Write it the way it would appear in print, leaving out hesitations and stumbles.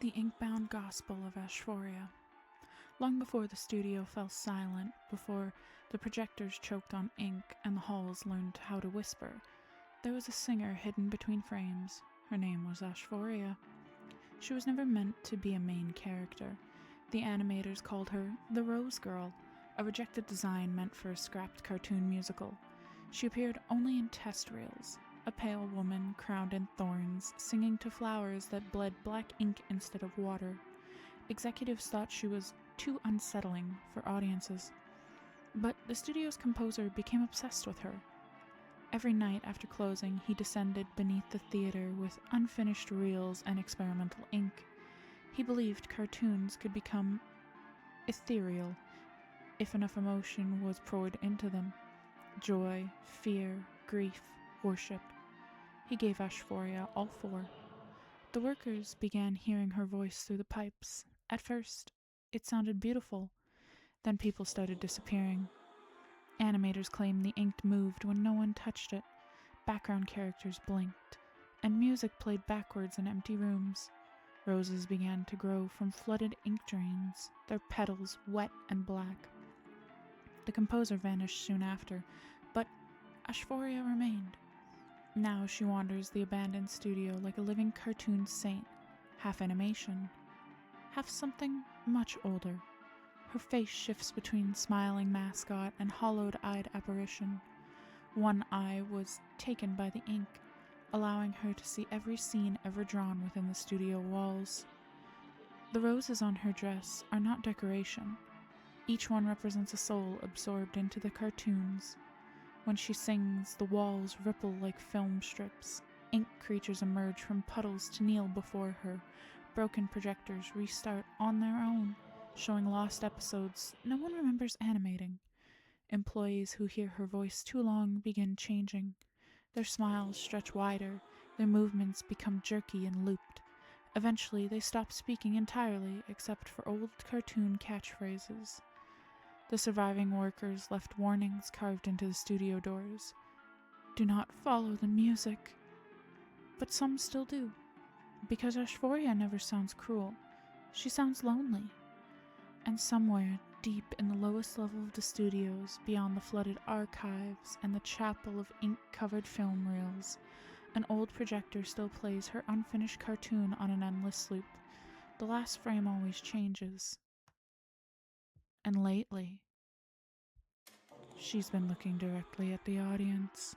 The Inkbound Gospel of Asphoria. Long before the studio fell silent, before the projectors choked on ink and the halls learned how to whisper, there was a singer hidden between frames. Her name was Asphoria. She was never meant to be a main character. The animators called her the Rose Girl, a rejected design meant for a scrapped cartoon musical. She appeared only in test reels, a pale woman crowned in thorns, singing to flowers that bled black ink instead of water. Executives thought she was too unsettling for audiences. But the studio's composer became obsessed with her. Every night after closing, he descended beneath the theater with unfinished reels and experimental ink. He believed cartoons could become ethereal if enough emotion was poured into them. Joy, fear, grief, worship. He gave Asphoria all four. The workers began hearing her voice through the pipes. At first, it sounded beautiful. Then people started disappearing. Animators claimed the ink moved when no one touched it. Background characters blinked, and music played backwards in empty rooms. Roses began to grow from flooded ink drains, their petals wet and black. The composer vanished soon after, but Asphoria remained. Now she wanders the abandoned studio like a living cartoon saint, half animation, half something much older. Her face shifts between smiling mascot and hollowed-eyed apparition. One eye was taken by the ink, allowing her to see every scene ever drawn within the studio walls. The roses on her dress are not decoration. Each one represents a soul absorbed into the cartoons. When she sings, the walls ripple like film strips. Ink creatures emerge from puddles to kneel before her. Broken projectors restart on their own, showing lost episodes no one remembers animating. Employees who hear her voice too long begin changing. Their smiles stretch wider, their movements become jerky and looped. Eventually, they stop speaking entirely except for old cartoon catchphrases. The surviving workers left warnings carved into the studio doors. Do not follow the music. But some still do, because Asphoria never sounds cruel. She sounds lonely. And somewhere, deep in the lowest level of the studios, beyond the flooded archives and the chapel of ink-covered film reels, an old projector still plays her unfinished cartoon on an endless loop. The last frame always changes. And lately, she's been looking directly at the audience.